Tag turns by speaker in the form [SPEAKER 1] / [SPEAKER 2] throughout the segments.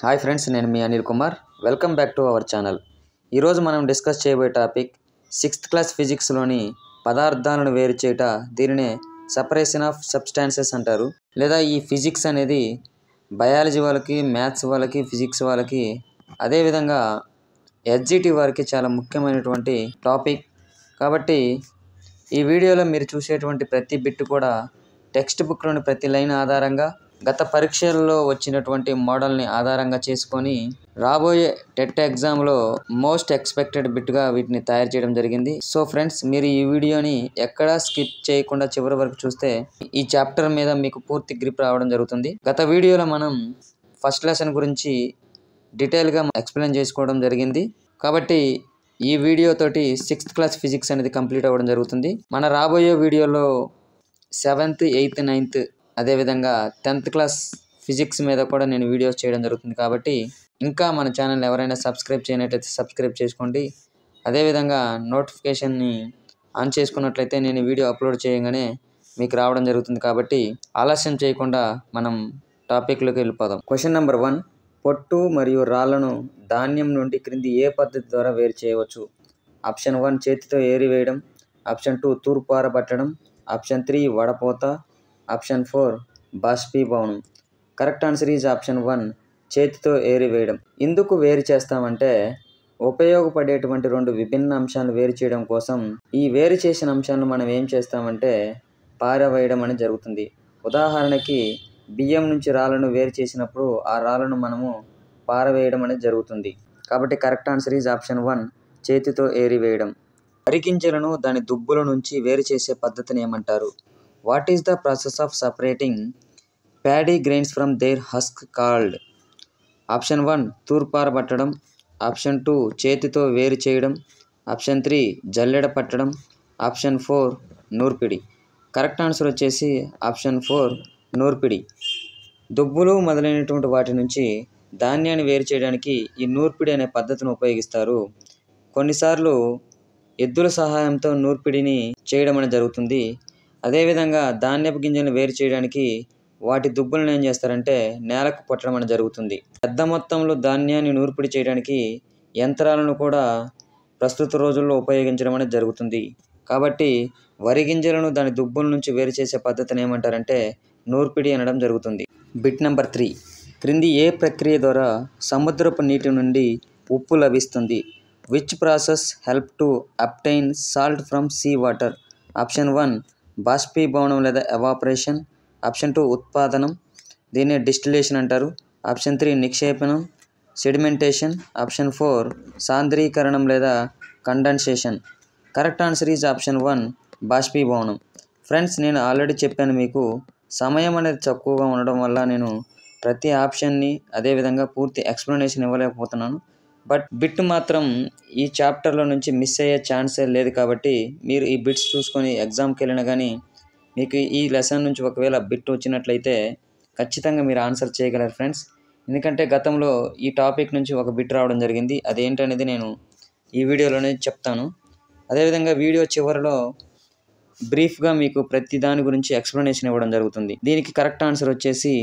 [SPEAKER 1] Hi friends, నేను మీ Anil Kumar. Welcome back to our channel. ఈరోజు మనం డిస్కస్ చేయబోయే టాపిక్ 6th క్లాస్ ఫిజిక్స్లోని పదార్థాలను వేరు చేయట, దీనినే సపరేషన్ ఆఫ్ సబ్స్టాన్సెస్ అంటారు. లేదా ఈ ఫిజిక్స్ అనేది బయాలజీ వాళ్ళకి, మ్యాథ్స్ వాళ్ళకి, ఫిజిక్స్ వాళ్ళకి, అదేవిధంగా ఎస్జిటి వారికి చాలా ముఖ్యమైనటువంటి టాపిక్. కాబట్టి ఈ వీడియోలో మీరు చూసేటువంటి ప్రతి బిట్ కూడా టెక్స్ట్ బుక్లోని ప్రతి లైన్ ఆధారంగా, గత పరీక్షల్లో వచ్చినటువంటి మోడల్ని ఆధారంగా చేసుకొని రాబోయే టెట్ ఎగ్జామ్లో మోస్ట్ ఎక్స్పెక్టెడ్ బిట్గా వీటిని తయారు చేయడం జరిగింది. సో ఫ్రెండ్స్, మీరు ఈ వీడియోని ఎక్కడా స్కిప్ చేయకుండా చివరి వరకు చూస్తే ఈ చాప్టర్ మీద మీకు పూర్తి గ్రిప్ రావడం జరుగుతుంది. గత వీడియోలో మనం ఫస్ట్ లెసన్ గురించి డీటెయిల్గా ఎక్స్ప్లెయిన్ చేసుకోవడం జరిగింది. కాబట్టి ఈ వీడియో తోటి 6th క్లాస్ ఫిజిక్స్ అనేది కంప్లీట్ అవ్వడం జరుగుతుంది. మన రాబోయే వీడియోలో 7th, 8th, 9th అదేవిధంగా 10th క్లాస్ ఫిజిక్స్ మీద కూడా నేను వీడియోస్ చేయడం జరుగుతుంది. కాబట్టి ఇంకా మన ఛానల్ ఎవరైనా సబ్స్క్రైబ్ చేయనట్లయితే సబ్స్క్రైబ్ చేసుకోండి. అదేవిధంగా నోటిఫికేషన్ని ఆన్ చేసుకున్నట్లయితే నేను వీడియో అప్లోడ్ చేయగానే మీకు రావడం జరుగుతుంది. కాబట్టి ఆలస్యం చేయకుండా మనం టాపిక్లోకి వెళ్ళిపోదాం. Question number 1. పొట్టు మరియు రాళ్లను ధాన్యం నుండి క్రింది ఏ పద్ధతి ద్వారా వేరు చేయవచ్చు? ఆప్షన్ 1 చేతితో ఏరివేయడం, ఆప్షన్ 2 తూర్పారబట్టడం, ఆప్షన్ 3 వడపోత, ఆప్షన్ 4 బాష్పీభవనం. కరెక్ట్ ఆన్సర్ ఈజ్ ఆప్షన్ 1 చేతితో ఏరివేయడం. ఎందుకు వేరు చేస్తామంటే ఉపయోగపడేటువంటి 2 విభిన్న అంశాలను వేరు చేయడం కోసం ఈ వేరు చేసిన అంశాలను మనం ఏం చేస్తామంటే పారవేయడం అనేది జరుగుతుంది. ఉదాహరణకి బియ్యం నుంచి రాళ్ళను వేరు చేసినప్పుడు ఆ రాళ్ళను మనము పారవేయడం అనేది జరుగుతుంది. కాబట్టి కరెక్ట్ ఆన్సర్ ఈజ్ ఆప్షన్ 1 చేతితో ఏరివేయడం. వరి గింజలను దాని దుబ్బుల నుంచి వేరు చేసే పద్ధతిని ఏమంటారు? What is the process of separating paddy grains from their husk called? Option 1 తూర్పారబట్టడం, ఆప్షన్ 2 చేతితో వేరు చేయడం, ఆప్షన్ 3 జల్లెడ పట్టడం, ఆప్షన్ 4 నూర్పిడి. కరెక్ట్ ఆన్సర్ వచ్చేసి ఆప్షన్ 4 నూర్పిడి. దుబ్బులు మొదలైనటువంటి వాటి నుంచి ధాన్యాన్ని వేరు చేయడానికి ఈ నూర్పిడి అనే పద్ధతిని ఉపయోగిస్తారు. కొన్నిసార్లు ఎద్దుల సహాయంతో నూర్పిడిని చేయడం అనేది జరుగుతుంది. అదేవిధంగా ధాన్యపు గింజలను వేరు చేయడానికి వాటి దుబ్బులను ఏం చేస్తారంటే నేలకు కొట్టడం అనేది జరుగుతుంది. పెద్ద మొత్తంలో ధాన్యాన్ని నూర్పిడి చేయడానికి యంత్రాలను కూడా ప్రస్తుత రోజుల్లో ఉపయోగించడం అనేది జరుగుతుంది. కాబట్టి వరి గింజలను దాని దుబ్బుల నుంచి వేరు చేసే పద్ధతిని ఏమంటారంటే నూర్పిడి అనడం జరుగుతుంది. Bit number 3. క్రింది ఏ ప్రక్రియ ద్వారా సముద్రపు నీటి నుండి ఉప్పు లభిస్తుంది? Which process help to obtain salt from sea water? Option 1 బాష్పీభవనం లేదా ఎవాపరేషన్, ఆప్షన్ 2 ఉత్పాదనం, దీన్నే డిస్టిలేషన్ అంటారు, ఆప్షన్ 3 నిక్షేపణం సెడిమెంటేషన్, ఆప్షన్ 4 సాంద్రీకరణం లేదా condensation. Correct answer is option 1 బాష్పీభవనం. ఫ్రెండ్స్, నేను ఆల్రెడీ చెప్పాను, మీకు సమయం అనేది తక్కువగా ఉండడం వల్ల నేను ప్రతి ఆప్షన్ని అదేవిధంగా పూర్తి ఎక్స్ప్లెనేషన్ ఇవ్వలేకపోతున్నాను. బట్ బిట్ మాత్రం ఈ చాప్టర్లో నుంచి మిస్ అయ్యే ఛాన్సే లేదు. కాబట్టి మీరు ఈ బిట్స్ చూసుకొని ఎగ్జామ్కి వెళ్ళినా కానీ మీకు ఈ లెసన్ నుంచి ఒకవేళ బిట్ వచ్చినట్లయితే ఖచ్చితంగా మీరు ఆన్సర్ చేయగలరు ఫ్రెండ్స్. ఎందుకంటే గతంలో ఈ టాపిక్ నుంచి ఒక బిట్ రావడం జరిగింది. అదేంటనేది నేను ఈ వీడియోలోనే చెప్తాను. అదేవిధంగా వీడియో చివరిలో బ్రీఫ్గా మీకు ప్రతి దాని గురించి ఎక్స్ప్లెనేషన్ ఇవ్వడం జరుగుతుంది. దీనికి కరెక్ట్ ఆన్సర్ వచ్చేసి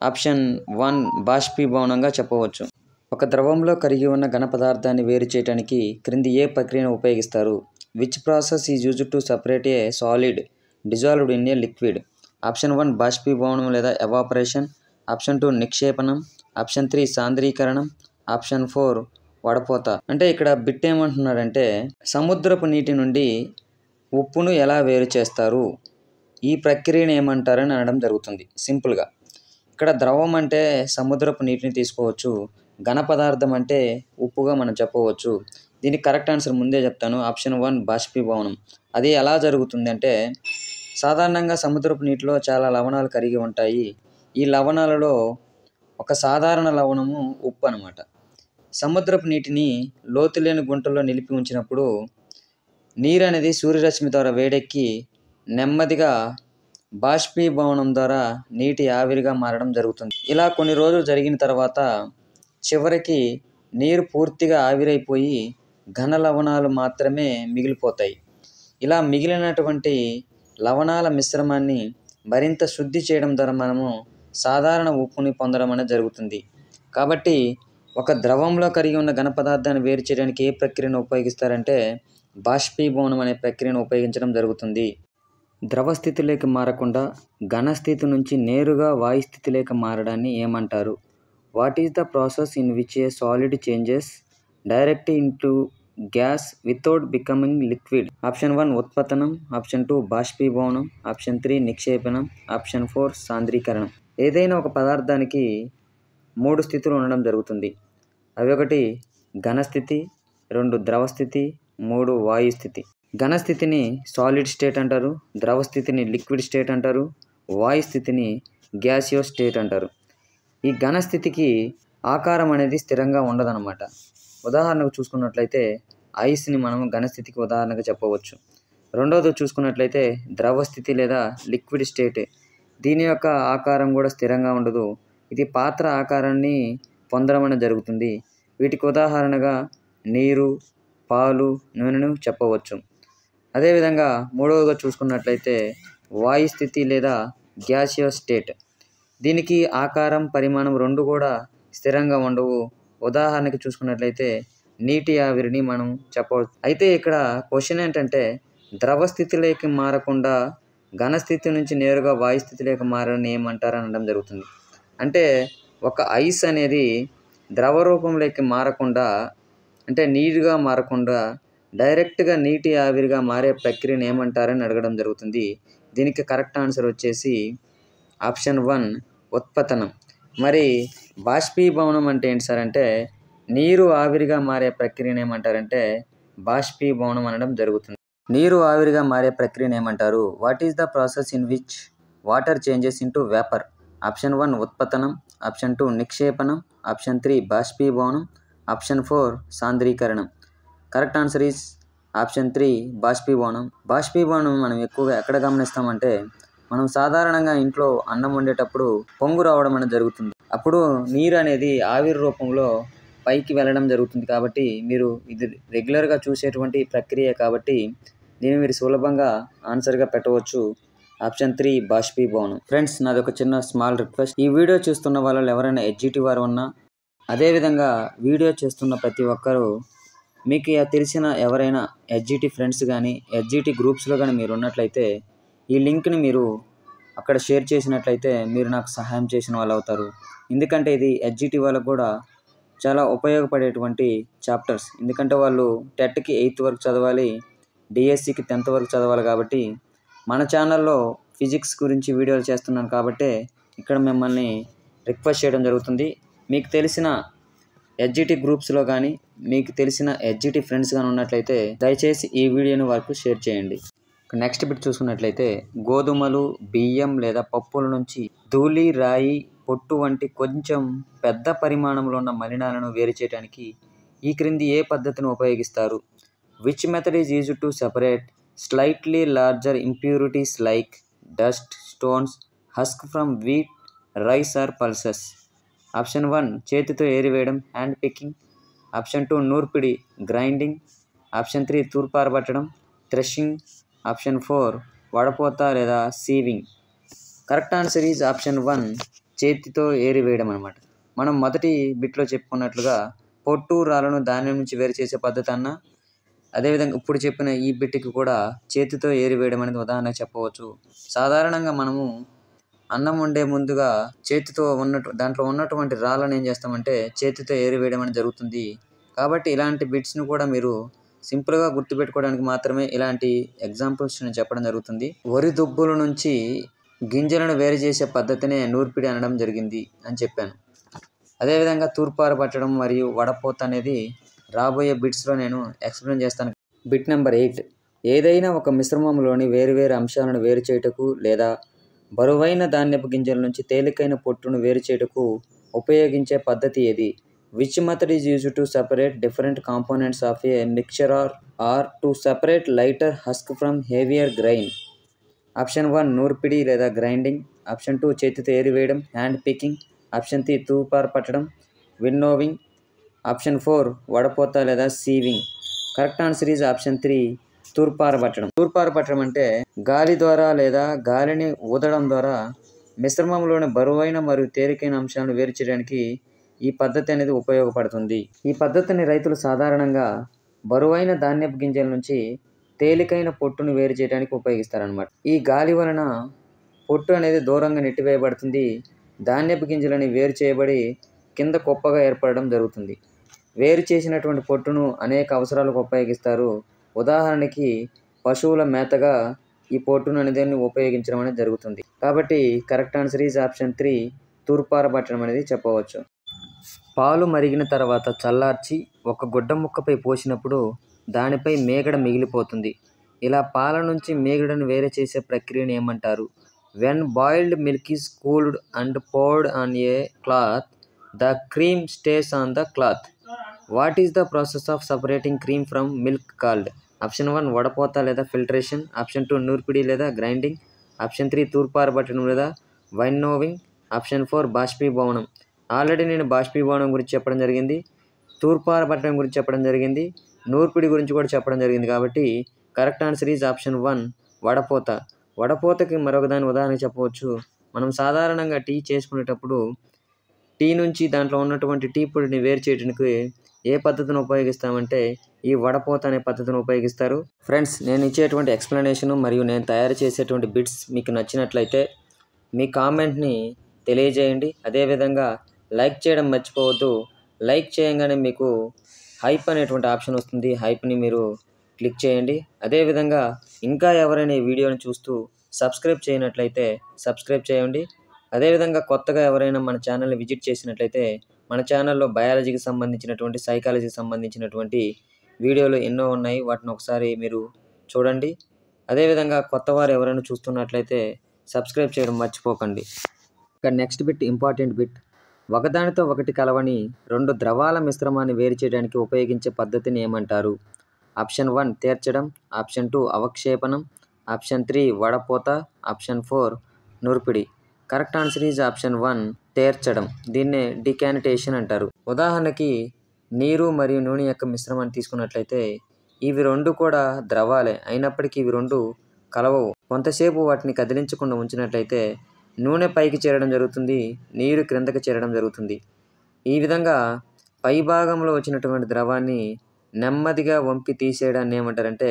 [SPEAKER 1] ఆప్షన్ 1 బాష్పీభవనంగా చెప్పవచ్చు. ఒక ద్రవంలో కరిగి ఉన్న ఘన పదార్థాన్ని వేరు చేయడానికి క్రింది ఏ ప్రక్రియను ఉపయోగిస్తారు? Which process is used to separate a solid dissolved in a liquid? Option 1 బాష్పీభవనం లేదా ఎవాపరేషన్, ఆప్షన్ 2 నిక్షేపణం, ఆప్షన్ 3 సాంద్రీకరణం, ఆప్షన్ 4 వడపోత. అంటే ఇక్కడ బిట్ ఏమంటున్నాడంటే సముద్రపు నీటి నుండి ఉప్పును ఎలా వేరు చేస్తారు, ఈ ప్రక్రియను ఏమంటారని అనడం జరుగుతుంది. సింపుల్గా ఇక్కడ ద్రవం అంటే సముద్రపు నీటిని తీసుకోవచ్చు, ఘన పదార్థం అంటే ఉప్పుగా మనం చెప్పవచ్చు. దీనికి కరెక్ట్ ఆన్సర్ ముందే చెప్తాను, ఆప్షన్ 1 బాష్పీభవనం. అది ఎలా జరుగుతుంది అంటే సాధారణంగా సముద్రపు నీటిలో చాలా లవణాలు కరిగి ఉంటాయి. ఈ లవణాలలో ఒక సాధారణ లవణము ఉప్పు అనమాట. సముద్రపు నీటిని లోతులేని గుంటల్లో నిలిపి ఉంచినప్పుడు నీరు అనేది సూర్యరశ్మి ద్వారా వేడెక్కి నెమ్మదిగా బాష్పీభవనం ద్వారా నీటి ఆవిరిగా మారడం జరుగుతుంది. ఇలా కొన్ని రోజులు జరిగిన తర్వాత చివరికి నీరు పూర్తిగా ఆవిరైపోయి ఘన లవణాలు మాత్రమే మిగిలిపోతాయి. ఇలా మిగిలినటువంటి లవణాల మిశ్రమాన్ని మరింత శుద్ధి చేయడం ద్వారా మనము సాధారణ ఉప్పుని పొందడం అనేది జరుగుతుంది. కాబట్టి ఒక ద్రవంలో కరిగి ఉన్న ఘన పదార్థాన్ని వేరు చేయడానికి ఏ ప్రక్రియను ఉపయోగిస్తారంటే బాష్పీభవనం అనే ప్రక్రియను ఉపయోగించడం జరుగుతుంది. ద్రవ స్థితిలోకి మారకుండా ఘన స్థితి నుంచి నేరుగా వాయు స్థితిలోకి మారడాన్ని ఏమంటారు? What is the process in which a solid changes direct into gas without becoming liquid? Option 1 ఉత్పతనం, ఆప్షన్ 2 బాష్పీభవనం, ఆప్షన్ 3 నిక్షేపణం, ఆప్షన్ 4 సాంద్రీకరణం. ఏదైనా ఒక పదార్థానికి 3 స్థితులు ఉండడం జరుగుతుంది. అవి 1 ఘన స్థితి, 2 ద్రవ స్థితి, 3 వాయు స్థితి. ఘన స్థితిని సాలిడ్ స్టేట్ అంటారు, ద్రవ స్థితిని లిక్విడ్ స్టేట్ అంటారు, వాయు స్థితిని గ్యాసియస్ స్టేట్ అంటారు. ఈ ఘన స్థితికి ఆకారం అనేది స్థిరంగా ఉండదన్నమాట. ఉదాహరణకు చూసుకున్నట్లయితే ఐస్ని మనం ఘన స్థితికి ఉదాహరణగా చెప్పవచ్చు. రెండవది చూసుకున్నట్లయితే ద్రవ స్థితి లేదా లిక్విడ్ స్టేట్. దీని యొక్క ఆకారం కూడా స్థిరంగా ఉండదు. ఇది పాత్ర ఆకారాన్ని పొందడం అనేది జరుగుతుంది. వీటికి ఉదాహరణగా నీరు, పాలు, నూనెను చెప్పవచ్చు. అదేవిధంగా మూడవగా చూసుకున్నట్లయితే వాయు స్థితి లేదా గ్యాసియస్ స్టేట్. దీనికి ఆకారం, పరిమాణం 2 కూడా స్థిరంగా ఉండవు. ఉదాహరణకి చూసుకున్నట్లయితే నీటి ఆవిరిని మనం చెప్పవచ్చు. అయితే ఇక్కడ క్వశ్చన్ ఏంటంటే ద్రవ స్థితిలోకి మారకుండా ఘన స్థితి నుంచి నేరుగా వాయు స్థితిలోకి మారని ఏమంటారు అనడం జరుగుతుంది. అంటే ఒక ఐస్ అనేది ద్రవ రూపంలోకి మారకుండా, అంటే నీరుగా మారకుండా డైరెక్ట్గా నీటి ఆవిరిగా మారే ప్రక్రియను ఏమంటారని అడగడం జరుగుతుంది. దీనికి కరెక్ట్ ఆన్సర్ వచ్చేసి ఆప్షన్ 1 ఉత్పతనం. మరి బాష్పీభవనం అంటే ఏంటి సార్ అంటే నీరు ఆవిరిగా మారే ప్రక్రియను ఏమంటారంటే బాష్పీభవనం అనడం జరుగుతుంది. నీరు ఆవిరిగా మారే ప్రక్రియను ఏమంటారు? What is the process in which water changes into vapour? Option 1 ఉత్పతనం, ఆప్షన్ 2 నిక్షేపణం, ఆప్షన్ 3 బాష్పీభవనం, ఆప్షన్ 4 సాంద్రీకరణం. కరెక్ట్ ఆన్సర్ ఈజ్ ఆప్షన్ 3 బాష్పీభవనం. బాష్పీభవనం మనం ఎక్కువగా ఎక్కడ గమనిస్తామంటే మనం సాధారణంగా ఇంట్లో అన్నం వండేటప్పుడు పొంగు రావడం అనేది జరుగుతుంది. అప్పుడు నీరు అనేది ఆవిరి రూపంలో పైకి వెళ్ళడం జరుగుతుంది. కాబట్టి మీరు ఇది రెగ్యులర్గా చూసేటువంటి ప్రక్రియ కాబట్టి దీన్ని మీరు సులభంగా ఆన్సర్గా పెట్టవచ్చు. ఆప్షన్ 3 బాష్పీభవనం. ఫ్రెండ్స్, నాది ఒక చిన్న స్మాల్ రిక్వెస్ట్. ఈ వీడియో చూస్తున్న వాళ్ళు ఎవరైనా ఎడ్జిటి వారు ఉన్నా, అదేవిధంగా వీడియో చేస్తున్న ప్రతి ఒక్కరూ మీకు తెలిసిన ఎవరైనా ఎడ్జిటి ఫ్రెండ్స్ కానీ ఎడ్జిటి గ్రూప్స్లో కానీ మీరు ఉన్నట్లయితే ఈ లింక్ని మీరు అక్కడ షేర్ చేసినట్లయితే మీరు నాకు సహాయం చేసిన వాళ్ళు అవుతారు. ఎందుకంటే ఇది ఎడ్జిటి వాళ్ళకు కూడా చాలా ఉపయోగపడేటువంటి చాప్టర్స్. ఎందుకంటే వాళ్ళు టెట్కి 8th వరకు చదవాలి, డిఎస్సికి 10th వరకు చదవాలి. కాబట్టి మన ఛానల్లో ఫిజిక్స్ గురించి వీడియోలు చేస్తున్నాను కాబట్టి ఇక్కడ మిమ్మల్ని రిక్వెస్ట్ చేయడం జరుగుతుంది. మీకు తెలిసిన ఎడ్జిటి గ్రూప్స్లో కానీ మీకు తెలిసిన ఎడ్జిటి ఫ్రెండ్స్ కానీ ఉన్నట్లయితే దయచేసి ఈ వీడియోని వారికి షేర్ చేయండి. నెక్స్ట్ బిట్ చూసుకున్నట్లయితే గోధుమలు, బియ్యం లేదా పప్పుల నుంచి ధూళి, రాయి, పొట్టు వంటి కొంచెం పెద్ద పరిమాణంలో ఉన్న మలినాలను వేరు చేయడానికి ఈ క్రింది ఏ పద్ధతిని ఉపయోగిస్తారు? Which method is used to separate slightly larger impurities like dust, stones, husk from wheat, rice or pulses? Option 1 చేతితో ఏరివేయడం, హ్యాండ్ పికింగ్, ఆప్షన్ 2 నూర్పిడి, గ్రైండింగ్, ఆప్షన్ 3 తూర్పారబట్టడం, థ్రెషింగ్, ఆప్షన్ 4 వడపోత లేదా sewing. Correct answer is option 1 చేతితో ఏరివేయడం అనమాట. మనం మొదటి బిట్లో చెప్పుకున్నట్లుగా పొట్టు, రాళ్ళను ధాన్యం నుంచి వేరు చేసే పద్ధతి అన్న, అదేవిధంగా ఇప్పుడు చెప్పిన ఈ బిట్కి కూడా చేతితో ఏరివేయడం అనేది ఉదాహరణగా చెప్పవచ్చు. సాధారణంగా మనము అన్నం వండే ముందుగా చేతితో దాంట్లో ఉన్నటువంటి రాళ్ళను ఏం చేస్తామంటే చేతితో ఏరివేయడం అనేది జరుగుతుంది. కాబట్టి ఇలాంటి బిట్స్ని కూడా మీరు సింపుల్గా గుర్తుపెట్టుకోవడానికి మాత్రమే ఇలాంటి ఎగ్జాంపుల్స్ నేను చెప్పడం జరుగుతుంది. వరి దుబ్బుల నుంచి గింజలను వేరు చేసే పద్ధతినే నూర్పిడి అనడం జరిగింది అని చెప్పాను. అదేవిధంగా తూర్పారబట్టడం మరియు వడపోత అనేది రాబోయే బిట్స్లో నేను ఎక్స్ప్లెయిన్ చేస్తాను. Bit number 8. ఏదైనా ఒక మిశ్రమంలోని వేరువేరు అంశాలను వేరు చేయుటకు లేదా బరువైన ధాన్యపు గింజల నుంచి తేలికైన పొట్టును వేరు చేయుటకు ఉపయోగించే పద్ధతి ఏది? Which method is used to separate different components of a mixture or to separate lighter husk from heavier grain? Option 1 నూర్పిడి లేదా గ్రైండింగ్, ఆప్షన్ 2 చేతితో ఏరివేయడం, హ్యాండ్ పికింగ్, ఆప్షన్ 3 తూర్పార పట్టడం, విన్నోవింగ్, ఆప్షన్ 4 వడపోత లేదా sewing. Correct answer is option 3 తూర్పారబట్టడం. తూర్పారబట్టడం అంటే గాలి ద్వారా లేదా గాలిని ఊదడం ద్వారా మిశ్రమంలోని బరువైన మరియు తేలికైన అంశాలను వేరు చేయడానికి ఈ పద్ధతి అనేది ఉపయోగపడుతుంది. ఈ పద్ధతిని రైతులు సాధారణంగా బరువైన ధాన్యపు గింజల నుంచి తేలికైన పొట్టును వేరు చేయడానికి ఉపయోగిస్తారనమాట. ఈ గాలి వలన పొట్టు అనేది దూరంగా నెట్టివేయబడుతుంది. ధాన్యపు గింజలని వేరు చేయబడి కింద కుప్పగా ఏర్పడడం జరుగుతుంది. వేరు చేసినటువంటి పొట్టును అనేక అవసరాలకు ఉపయోగిస్తారు. ఉదాహరణకి పశువుల మేతగా ఈ పొట్టును అనేది ఉపయోగించడం అనేది జరుగుతుంది. కాబట్టి కరెక్ట్ ఆన్సర్ ఈజ్ ఆప్షన్ 3 తూర్పారబట్టడం అనేది చెప్పవచ్చు. పాలు మరిగిన తర్వాత చల్లార్చి ఒక గుడ్డ ముక్కపై పోసినప్పుడు దానిపై మేగడ మిగిలిపోతుంది. ఇలా పాల నుంచి మేగడను వేరు చేసే ప్రక్రియను ఏమంటారు? When boiled milk is cooled and poured on a cloth, the cream stays on the cloth. What is the process of separating cream from milk called? Option 1 వడపోత లేదా ఫిల్టరేషన్, ఆప్షన్ 2 నూర్పిడి లేదా గ్రైండింగ్, ఆప్షన్ 3 తూర్పారబట్టడం లేదా వైన్నోవింగ్, option 4 బాష్పీభవనం. Already నేను బాష్పీభవనం గురించి చెప్పడం జరిగింది, తూర్పారబట్టడం గురించి చెప్పడం జరిగింది, నూర్పిడి గురించి కూడా చెప్పడం జరిగింది. కాబట్టి కరెక్ట్ ఆన్సర్ ఈజ్ ఆప్షన్ 1 వడపోత. వడపోతకి మరొక దాని ఉదాహరణ చెప్పవచ్చు. మనం సాధారణంగా టీ చేసుకునేటప్పుడు టీ నుంచి దాంట్లో ఉన్నటువంటి టీ పొడిని వేరు చేయడానికి ఏ పద్ధతిని ఉపయోగిస్తామంటే ఈ వడపోత అనే పద్ధతిని ఉపయోగిస్తారు. ఫ్రెండ్స్, నేను ఇచ్చేటువంటి ఎక్స్ప్లెనేషన్ మరియు నేను తయారు చేసేటువంటి బిట్స్ మీకు నచ్చినట్లయితే మీ కామెంట్ని తెలియజేయండి. అదేవిధంగా లైక్ చేయడం మర్చిపోవద్దు. లైక్ చేయగానే మీకు హైప్ అనేటువంటి ఆప్షన్ వస్తుంది. హైప్ని మీరు క్లిక్ చేయండి. అదేవిధంగా ఇంకా ఎవరైనా ఈ వీడియోని చూస్తూ సబ్స్క్రైబ్ చేయనట్లయితే సబ్స్క్రైబ్ చేయండి. అదేవిధంగా కొత్తగా ఎవరైనా మన ఛానల్ని విజిట్ చేసినట్లయితే మన ఛానల్లో బయాలజీకి సంబంధించినటువంటి, సైకాలజీకి సంబంధించినటువంటి వీడియోలు ఎన్నో ఉన్నాయి. వాటిని ఒకసారి మీరు చూడండి. అదేవిధంగా కొత్తవారు ఎవరైనా చూస్తున్నట్లయితే సబ్స్క్రైబ్ చేయడం మర్చిపోకండి. ఇక నెక్స్ట్ బిట్ ఇంపార్టెంట్ బిట్. ఒకదానితో ఒకటి కలవని రెండు ద్రవాల మిశ్రమాన్ని వేరు చేయడానికి ఉపయోగించే పద్ధతిని ఏమంటారు? ఆప్షన్ 1 తేర్చడం, ఆప్షన్ 2 అవక్షేపణం, ఆప్షన్ 3 వడపోత, ఆప్షన్ 4 నూర్పిడి. Correct answer is option 1 తేర్చడం. దీన్నే డికానిటేషన్ అంటారు. ఉదాహరణకి నీరు మరియు నూనె యొక్క మిశ్రమాన్ని తీసుకున్నట్లయితే ఇవి రెండు కూడా ద్రవాలే, అయినప్పటికీ ఇవి రెండు కలవవు. కొంతసేపు వాటిని కదిలించకుండా ఉంచినట్లయితే నూనె పైకి చేరడం జరుగుతుంది, నీరు క్రిందకి చేరడం జరుగుతుంది. ఈ విధంగా పై భాగంలో వచ్చినటువంటి ద్రవాన్ని నెమ్మదిగా వంపి తీసేయడాన్ని ఏమంటారంటే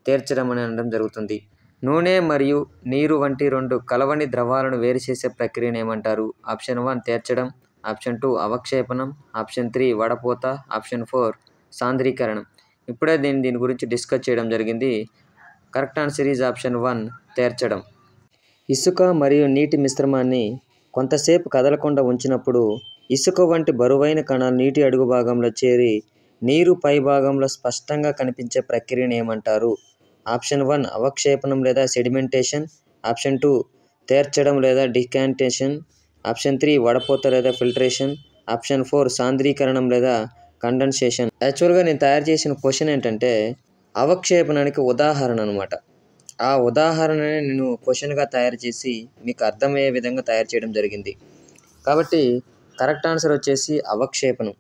[SPEAKER 1] తేర్చడం అని అనడం జరుగుతుంది. నూనె మరియు నీరు వంటి రెండు కలవని ద్రవాలను వేరు చేసే ప్రక్రియను ఏమంటారు? ఆప్షన్ 1 తేర్చడం, ఆప్షన్ 2 అవక్షేపణం, ఆప్షన్ 3 వడపోత, ఆప్షన్ 4 సాంద్రీకరణం. ఇప్పుడే దీని గురించి డిస్కస్ చేయడం జరిగింది. Correct answer is option 1 తేర్చడం. ఇసుక మరియు నీటి మిశ్రమాన్ని కొంతసేపు కదలకుండా ఉంచినప్పుడు ఇసుక వంటి బరువైన కణాలు నీటి అడుగు భాగంలో చేరి నీరు పై భాగంలో స్పష్టంగా కనిపించే ప్రక్రియను ఏమంటారు? ఆప్షన్ 1 అవక్షేపణం లేదా సెడిమెంటేషన్, ఆప్షన్ 2 తేర్చడం లేదా డికాంటేషన్, ఆప్షన్ 3 వడపోత లేదా ఫిల్టరేషన్, ఆప్షన్ 4 సాంద్రీకరణం లేదా కండెన్సేషన్. యాక్చువల్గా నేను తయారు చేసిన క్వశ్చన్ ఏంటంటే అవక్షేపణానికి ఉదాహరణ అనమాట. ఆ ఉదాహరణని నేను క్వశ్చన్గా తయారు చేసి మీకు అర్థమయ్యే విధంగా తయారు చేయడం జరిగింది. కాబట్టి కరెక్ట్ ఆన్సర్ వచ్చేసి అవక్షేపణం.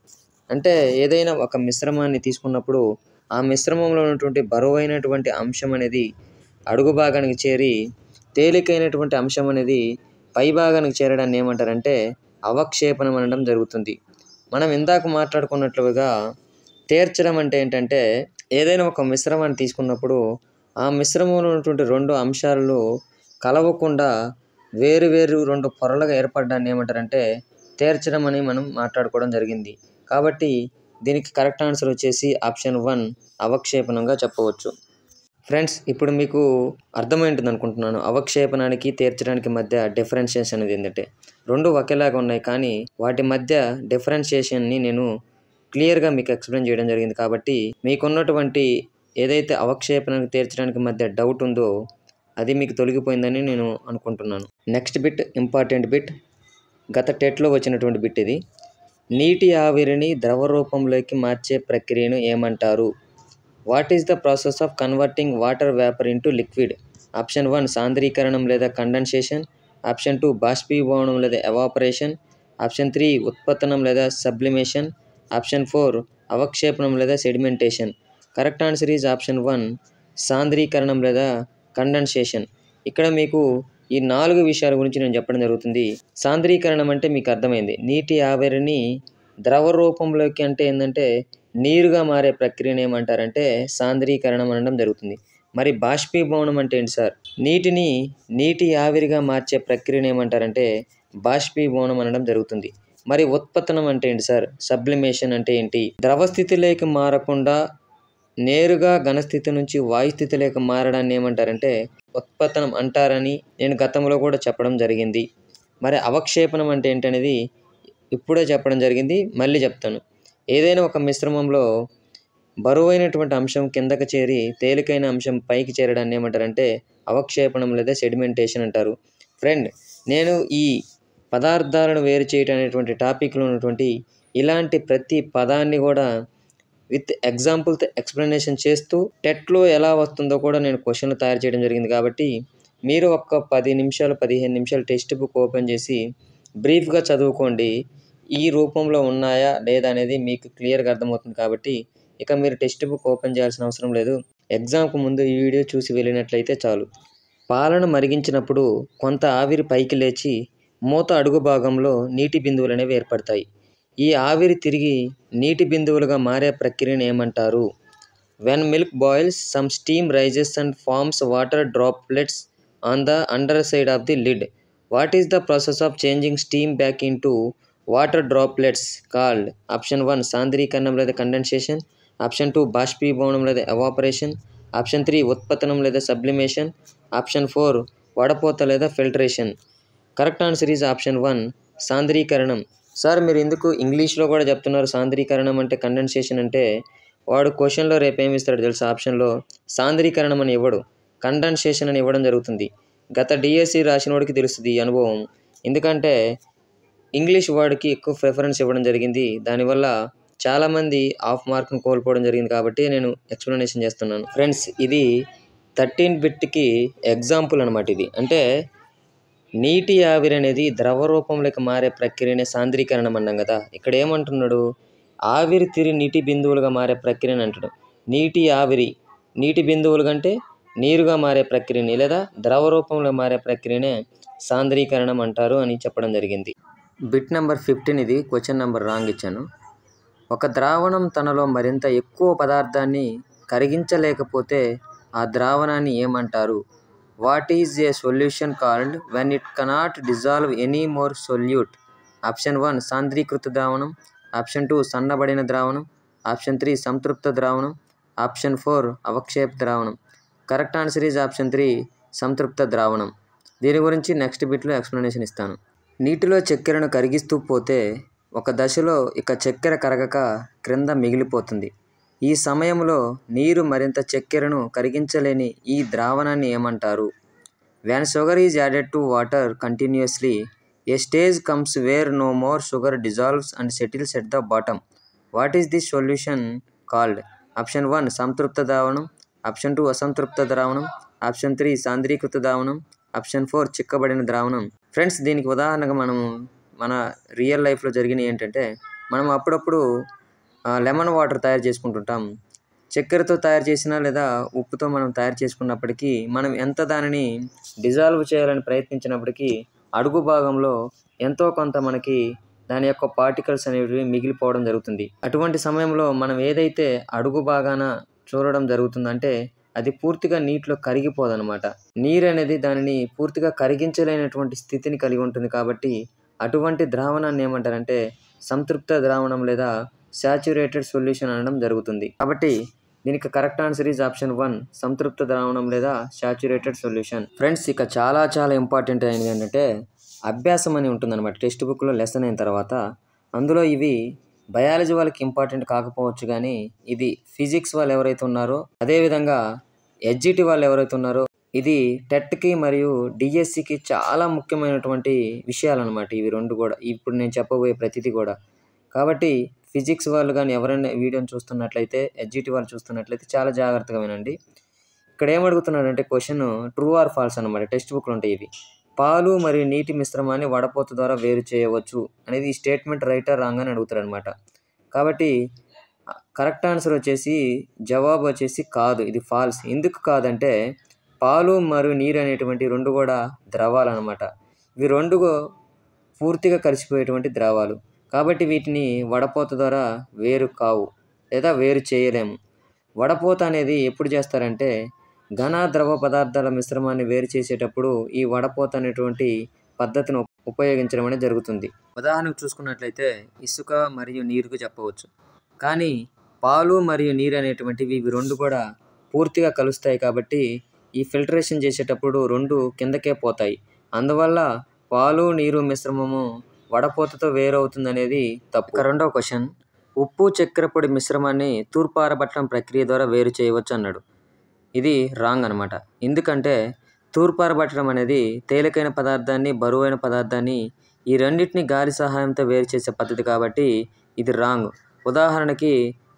[SPEAKER 1] అంటే ఏదైనా ఒక మిశ్రమాన్ని తీసుకున్నప్పుడు ఆ మిశ్రమంలో ఉన్నటువంటి బరువైనటువంటి అంశం అనేది అడుగు భాగానికి చేరి తేలికైనటువంటి అంశం అనేది పై భాగానికి చేరడాన్ని ఏమంటారంటే అవక్షేపణం అనడం జరుగుతుంది. మనం ఇందాక మాట్లాడుకున్నట్లుగా తేర్చడం అంటే ఏంటంటే ఏదైనా ఒక మిశ్రమాన్ని తీసుకున్నప్పుడు ఆ మిశ్రమంలో ఉన్నటువంటి రెండు అంశాలను కలవకుండా వేరు రెండు పొరలుగా ఏర్పడడాన్ని ఏమంటారంటే తేర్చడం అని మనం మాట్లాడుకోవడం జరిగింది. కాబట్టి దీనికి కరెక్ట్ ఆన్సర్ వచ్చేసి ఆప్షన్ 1 అవక్షేపణంగా చెప్పవచ్చు. ఫ్రెండ్స్, ఇప్పుడు మీకు అర్థమైంటుంది అనుకుంటున్నాను. అవక్షేపణానికి తేర్చడానికి మధ్య డిఫరెన్షియేషన్ అనేది ఏంటంటే రెండు ఒకేలాగా ఉన్నాయి, కానీ వాటి మధ్య డిఫరెన్షియేషన్ని నేను క్లియర్గా మీకు ఎక్స్ప్లెయిన్ చేయడం జరిగింది. కాబట్టి మీకున్నటువంటి ఏదైతే అవక్షేపణానికి తేర్చడానికి మధ్య డౌట్ ఉందో అది మీకు తొలగిపోయిందని నేను అనుకుంటున్నాను. Next bit important bit. గత టెట్లో వచ్చినటువంటి బిట్ ఇది. నీటి ఆవిరిని ద్రవ రూపంలోకి మార్చే ప్రక్రియను ఏమంటారు? What is the process of converting water vapour into liquid? Option 1 సాంద్రీకరణం లేదా కండెన్సేషన్, ఆప్షన్ 2 బాష్పీభవనం లేదా ఎవాపరేషన్, ఆప్షన్ 3 ఉత్పతనం లేదా సబ్లిమేషన్, ఆప్షన్ 4 అవక్షేపణం లేదా sedimentation. Correct answer is option 1 సాంద్రీకరణం లేదా కండెన్సేషన్. ఇక్కడ మీకు ఈ 4 విషయాల గురించి నేను చెప్పడం జరుగుతుంది. సాంద్రీకరణం అంటే మీకు అర్థమైంది. నీటి ఆవిరిని ద్రవ రూపంలోకి అంటే ఏంటంటే నీరుగా మారే ప్రక్రియను ఏమంటారంటే సాంద్రీకరణం అనడం జరుగుతుంది. మరి బాష్పీభవనం అంటే ఏంటి సార్? నీటి ఆవిరిగా మార్చే ప్రక్రియను ఏమంటారంటే బాష్పీభవనం అనడం జరుగుతుంది. మరి ఉత్పతనం అంటే ఏంటి సార్? సబ్లిమేషన్ అంటే ఏంటి? ద్రవ స్థితిలోకి మారకుండా నేరుగా ఘనస్థితి నుంచి వాయుస్థితిలోకి మారడాన్ని ఏమంటారంటే ఉత్పతనం అంటారని నేను గతంలో కూడా చెప్పడం జరిగింది. మరి అవక్షేపణం అంటే ఏంటనేది ఇప్పుడే చెప్పడం జరిగింది, మళ్ళీ చెప్తాను. ఏదైనా ఒక మిశ్రమంలో బరువైనటువంటి అంశం కిందకి చేరి తేలికైన అంశం పైకి చేరడాన్ని ఏమంటారంటే అవక్షేపణం లేదా సెడిమెంటేషన్ అంటారు. ఫ్రెండ్, నేను ఈ పదార్థాలను వేరు చేయడం అనేటువంటి టాపిక్లో ఉన్నటువంటి ఇలాంటి ప్రతి పదాన్ని కూడా విత్ ఎగ్జాంపుల్తో ఎక్స్ప్లెనేషన్ చేస్తూ టెట్లో ఎలా వస్తుందో కూడా నేను క్వశ్చన్లు తయారు చేయడం జరిగింది. కాబట్టి మీరు ఒక్క 10 నిమిషాలు 15 నిమిషాలు టెక్స్ట్ బుక్ ఓపెన్ చేసి బ్రీఫ్గా చదువుకోండి. ఈ రూపంలో ఉన్నాయా లేదా అనేది మీకు క్లియర్గా అర్థమవుతుంది. కాబట్టి ఇక మీరు టెక్స్ట్ బుక్ ఓపెన్ చేయాల్సిన అవసరం లేదు. ఎగ్జామ్కు ముందు ఈ వీడియో చూసి వెళ్ళినట్లయితే చాలు. పాలను మరిగించినప్పుడు కొంత ఆవిరి పైకి లేచి మూత అడుగు భాగంలో నీటి బిందువులు అనేవి ఏర్పడతాయి. ఈ ఆవిరి తిరిగి నీటి బిందువులుగా మారే ప్రక్రియను ఏమంటారు? When milk boils, some steam rises and forms water droplets on the underside of the lid. What is the process of changing steam back into water droplets called? Option 1 సాంద్రీకరణం లేదా కండెన్సేషన్, ఆప్షన్ 2 బాష్పీభవనం లేదా evaporation, option 3 ఉత్పతనం లేదా sublimation, option 4 వడపోత లేదా filtration. Correct answer is option 1 సాంద్రీకరణం. Sir, మీరు ఎందుకు ఇంగ్లీష్లో కూడా చెప్తున్నారు సాంద్రీకరణం అంటే కండెన్సేషన్ అంటే? వాడు క్వశ్చన్లో రేపు ఏమి ఇస్తాడు తెలుసా? ఆప్షన్లో సాంద్రీకరణం అని ఇవ్వడు, కండెన్సేషన్ అని ఇవ్వడం జరుగుతుంది. గత డిఎస్సి రాసిన వాడికి తెలుస్తుంది ఈ అనుభవం. ఎందుకంటే ఇంగ్లీష్ వర్డ్కి ఎక్కువ ప్రిఫరెన్స్ ఇవ్వడం జరిగింది. దానివల్ల చాలామంది హాఫ్ మార్క్ను కోల్పోవడం జరిగింది. కాబట్టి నేను ఎక్స్ప్లెనేషన్ చేస్తున్నాను. ఫ్రెండ్స్, ఇది 13 బిట్కి ఎగ్జాంపుల్ అనమాట. ఇది అంటే నీటి ఆవిరి అనేది ద్రవ రూపంలోకి మారే ప్రక్రియనే సాంద్రీకరణం అన్నాం కదా. ఇక్కడ ఏమంటున్నాడు? ఆవిరి తిరిగి నీటి బిందువులుగా మారే ప్రక్రియని అంటాడు. నీటి ఆవిరి నీటి బిందువులు కంటే నీరుగా మారే ప్రక్రియని లేదా ద్రవ రూపంలో మారే ప్రక్రియనే సాంద్రీకరణం అంటారు అని చెప్పడం జరిగింది. బిట్ నెంబర్ 15 ఇది. క్వశ్చన్ నెంబర్ రాంగ్ ఇచ్చాను. ఒక ద్రావణం తనలో మరింత ఎక్కువ పదార్థాన్ని కరిగించలేకపోతే ఆ ద్రావణాన్ని ఏమంటారు? What is a solution called when it cannot dissolve any more solute? Option 1 సాంద్రీకృత ద్రావణం, ఆప్షన్ 2 సన్నబడిన ద్రావణం, ఆప్షన్ 3 సంతృప్త ద్రావణం, ఆప్షన్ 4 అవక్షేప ద్రావణం. కరెక్ట్ ఆన్సర్ ఈజ్ ఆప్షన్ 3 సంతృప్త ద్రావణం. దీని గురించి నెక్స్ట్ బిట్లో ఎక్స్ప్లెనేషన్ ఇస్తాను. నీటిలో చక్కెరను కరిగిస్తూ పోతే ఒక దశలో ఇక చక్కెర కరగక క్రింద మిగిలిపోతుంది. ఈ సమయంలో నీరు మరింత చక్కెరను కరిగించలేని ఈ ద్రావణాన్ని ఏమంటారు? When sugar is added to water continuously, a stage comes where no more sugar dissolves and settles at the bottom. What is this solution called? Option 1 సంతృప్త ద్రావణం, ఆప్షన్ 2 అసంతృప్త ద్రావణం, ఆప్షన్ 3 సాంద్రీకృత ద్రావణం, ఆప్షన్ 4 చిక్కబడిన ద్రావణం. ఫ్రెండ్స్, దీనికి ఉదాహరణగా మన రియల్ లైఫ్లో జరిగినవి ఏంటంటే, మనం అప్పుడప్పుడు లెమన్ వాటర్ తయారు చేసుకుంటుంటాం. చక్కెరతో తయారు చేసినా లేదా ఉప్పుతో మనం తయారు చేసుకున్నప్పటికీ మనం ఎంత దానిని డిజాల్వ్ చేయాలని ప్రయత్నించినప్పటికీ అడుగు భాగంలో ఎంతో కొంత మనకి దాని యొక్క పార్టికల్స్ అనేవి మిగిలిపోవడం జరుగుతుంది. అటువంటి సమయంలో మనం ఏదైతే అడుగు భాగాన చూడడం జరుగుతుందంటే అది పూర్తిగా నీటిలో కరిగిపోదన్నమాట. నీరు అనేది దానిని పూర్తిగా కరిగించలేనటువంటి స్థితిని కలిగి ఉంటుంది. కాబట్టి అటువంటి ద్రావణాన్ని ఏమంటారంటే సంతృప్త ద్రావణం లేదా సాచురేటెడ్ సొల్యూషన్ అనడం జరుగుతుంది. కాబట్టి దీనికి కరెక్ట్ ఆన్సర్ ఈజ్ ఆప్షన్ 1 సంతృప్త ద్రావణం లేదా సాచురేటెడ్ సొల్యూషన్. ఫ్రెండ్స్, ఇక చాలా ఇంపార్టెంట్ అయినది ఏంటంటే అభ్యాసం అని ఉంటుందన్నమాట టెక్స్ట్ బుక్లో లెసన్ అయిన తర్వాత. అందులో ఇవి బయాలజీ వాళ్ళకి ఇంపార్టెంట్ కాకపోవచ్చు, కానీ ఇది ఫిజిక్స్ వాళ్ళు ఎవరైతే ఉన్నారో, అదేవిధంగా ఎస్జిటి వాళ్ళు ఎవరైతే ఉన్నారో, ఇది టెట్కి మరియు డిఎస్సికి చాలా ముఖ్యమైనటువంటి విషయాలు అనమాట. ఇవి రెండు కూడా ఇప్పుడు నేను చెప్పబోయే ప్రతిదీ కూడా. కాబట్టి ఫిజిక్స్ వాళ్ళు కానీ ఎవరైనా వీడియోని చూస్తున్నట్లయితే, ఎస్జిటి వాళ్ళు చూస్తున్నట్లయితే చాలా జాగ్రత్తగా వినండి. ఇక్కడ ఏమడుగుతున్నాడంటే క్వశ్చన్ ట్రూ ఆర్ ఫాల్స్ అనమాట. టెక్స్ట్ బుక్లు ఉంటాయి ఇవి. పాలు మరియు నీటి మిశ్రమాన్ని వడపోత ద్వారా వేరు చేయవచ్చు అనేది ఈ స్టేట్మెంట్ రైట్ ఆర్ రాంగ్ అని అడుగుతారు అనమాట. కాబట్టి కరెక్ట్ ఆన్సర్ వచ్చేసి జవాబు వచ్చేసి కాదు, ఇది ఫాల్స్. ఎందుకు కాదంటే పాలు మరియు నీరు అనేటువంటి రెండు కూడా ద్రవాలు అనమాట. ఇవి రెండు పూర్తిగా కలిసిపోయేటువంటి ద్రవాలు. కాబట్టి వీటిని వడపోత ద్వారా వేరు కావు లేదా వేరు చేయలేము. వడపోత అనేది ఎప్పుడు చేస్తారంటే ఘన ద్రవ పదార్థాల మిశ్రమాన్ని వేరు చేసేటప్పుడు ఈ వడపోత అనేటువంటి పద్ధతిని ఉపయోగించడం అనేది జరుగుతుంది. ఉదాహరణకు చూసుకున్నట్లయితే ఇసుక మరియు నీరుకు చెప్పవచ్చు. కానీ పాలు మరియు నీరు అనేటువంటివి ఇవి రెండు కూడా పూర్తిగా కలుస్తాయి కాబట్టి ఈ ఫిల్టరేషన్ చేసేటప్పుడు రెండు కిందకే పోతాయి. అందువల్ల పాలు నీరు మిశ్రమము వడపోతతో వేరవుతుందనేది తప్పు. రెండవ క్వశ్చన్, ఉప్పు చక్కెర పొడి మిశ్రమాన్ని తూర్పారబట్టడం ప్రక్రియ ద్వారా వేరు చేయవచ్చు అన్నాడు. ఇది రాంగ్ అనమాట. ఎందుకంటే తూర్పారబట్టడం అనేది తేలికైన పదార్థాన్ని బరువైన పదార్థాన్ని ఈ రెండింటిని గాలి సహాయంతో వేరు చేసే పద్ధతి కాబట్టి ఇది రాంగ్. ఉదాహరణకి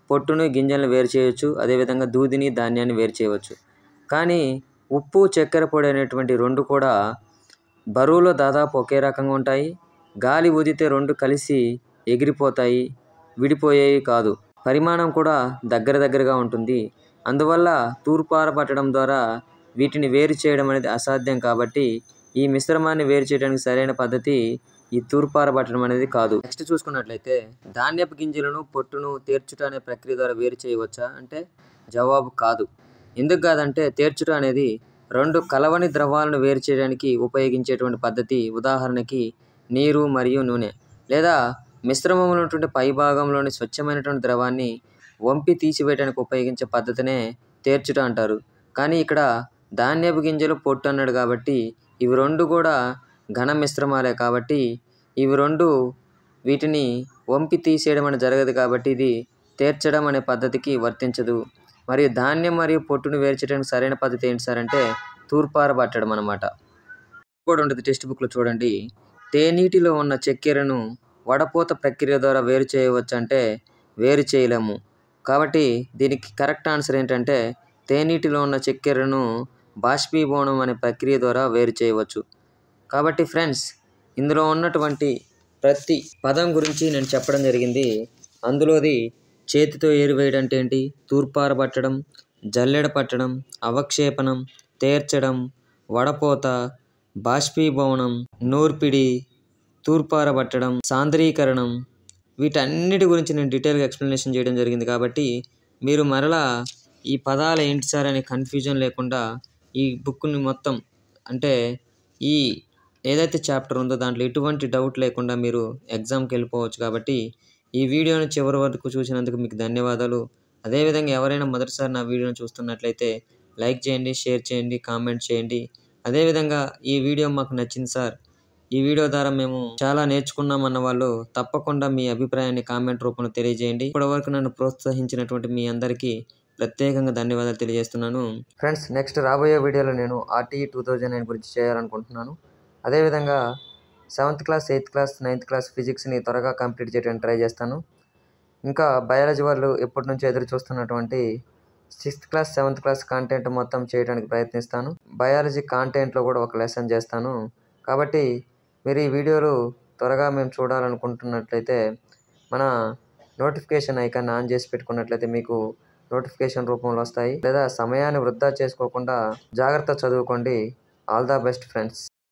[SPEAKER 1] పొట్టును గింజలను వేరు చేయవచ్చు, అదేవిధంగా దూదిని ధాన్యాన్ని వేరు చేయవచ్చు. కానీ ఉప్పు చక్కెర పొడి అనేటువంటి రెండు కూడా బరువులో దాదాపు ఒకే రకంగా ఉంటాయి. గాలి ఊదితే రెండు కలిసి ఎగిరిపోతాయి, విడిపోయేవి కాదు. పరిమాణం కూడా దగ్గరగా ఉంటుంది. అందువల్ల తూర్పారబట్టడం ద్వారా వీటిని వేరు చేయడం అనేది అసాధ్యం కాబట్టి ఈ మిశ్రమాన్ని వేరు చేయడానికి సరైన పద్ధతి ఈ తూర్పారబట్టడం అనేది కాదు. నెక్స్ట్ చూసుకున్నట్లయితే ధాన్యపు గింజలను పొట్టును తేర్చుట అనే ప్రక్రియ ద్వారా వేరు చేయవచ్చా అంటే జవాబు కాదు. ఎందుకు కాదంటే తేర్చుట అనేది రెండు కలవని ద్రవాలను వేరు చేయడానికి ఉపయోగించేటువంటి పద్ధతి. ఉదాహరణకి నీరు మరియు నూనె, లేదా మిశ్రమంలో ఉన్నటువంటి పై భాగంలోని స్వచ్ఛమైనటువంటి ద్రవాన్ని వంపి తీసివేయడానికి ఉపయోగించే పద్ధతినే తేర్చుట అంటారు. కానీ ఇక్కడ ధాన్యపు గింజలు పొట్టు అన్నాడు కాబట్టి ఇవి రెండు కూడా ఘన మిశ్రమాలే కాబట్టి ఇవి రెండు వీటిని వంపి తీసేయడం అనేది జరగదు కాబట్టి ఇది తేర్చడం అనే పద్ధతికి వర్తించదు. మరియు ధాన్యం మరియు పొట్టును వేరు చేయడానికి సరైన పద్ధతి ఏంటి సార్ అంటే తూర్పారబట్టడం అనమాట. కూడా ఉంటుంది టెక్స్ట్ బుక్లో చూడండి. తేనీటిలో ఉన్న చక్కెరను వడపోత ప్రక్రియ ద్వారా వేరు చేయవచ్చు అంటే వేరు చేయలేము. కాబట్టి దీనికి కరెక్ట్ ఆన్సర్ ఏంటంటే తేనీటిలో ఉన్న చక్కెరను బాష్పీభవనం అనే ప్రక్రియ ద్వారా వేరు చేయవచ్చు. కాబట్టి ఫ్రెండ్స్, ఇందులో ఉన్నటువంటి ప్రతి పదం గురించి నేను చెప్పడం జరిగింది. అందులోది చేతితో ఏరివేయడం అంటే ఏంటి, తూర్పారబట్టడం, జల్లెడ పట్టడం, అవక్షేపణం, తేర్చడం, వడపోత, బాష్పీభవనం, నూర్పిడి, తూర్పారబట్టడం, సాంద్రీకరణం, వీటన్నిటి గురించి నేను డీటెయిల్గా ఎక్స్ప్లెనేషన్ చేయడం జరిగింది. కాబట్టి మీరు మరలా ఈ పదాలు ఏంటి సార్ అనే కన్ఫ్యూజన్ లేకుండా ఈ బుక్ని మొత్తం అంటే ఈ ఏదైతే చాప్టర్ ఉందో దాంట్లో ఎటువంటి డౌట్ లేకుండా మీరు ఎగ్జామ్కి వెళ్ళిపోవచ్చు. కాబట్టి ఈ వీడియోని చివరి వరకు చూసినందుకు మీకు ధన్యవాదాలు. అదేవిధంగా ఎవరైనా మొదటిసారి నా వీడియోని చూస్తున్నట్లయితే లైక్ చేయండి, షేర్ చేయండి, కామెంట్ చేయండి. అదేవిధంగా ఈ వీడియో మాకు నచ్చింది సార్, ఈ వీడియో ద్వారా మేము చాలా నేర్చుకున్నామన్న వాళ్ళు తప్పకుండా మీ అభిప్రాయాన్ని కామెంట్ రూపంలో తెలియజేయండి. ఇప్పటివరకు నన్ను ప్రోత్సహించినటువంటి మీ అందరికీ ప్రత్యేకంగా ధన్యవాదాలు తెలియజేస్తున్నాను. ఫ్రెండ్స్, నెక్స్ట్ రాబోయే వీడియోలో నేను RTE 2009 గురించి చేయాలనుకుంటున్నాను. అదేవిధంగా 7th class, 8th class, 9th class ఫిజిక్స్ని త్వరగా కంప్లీట్ చేయడానికి ట్రై చేస్తాను. ఇంకా బయాలజీ వాళ్ళు ఎప్పటి నుంచో ఎదురు చూస్తున్నటువంటి 6th class, 7th class content మొత్తం చేయడానికి ప్రయత్నిస్తాను. బయాలజీ కాంటెంట్లో కూడా ఒక లెసన్ చేస్తాను. కాబట్టి మీరు ఈ వీడియోలు త్వరగా మేము చూడాలనుకుంటున్నట్లయితే మన నోటిఫికేషన్ ఐకాన్ ఆన్ చేసి పెట్టుకున్నట్లయితే మీకు నోటిఫికేషన్ రూపంలో వస్తాయి. లేదా సమయాన్ని వృధా చేసుకోకుండా జాగ్రత్త చదువుకోండి. All the best friends.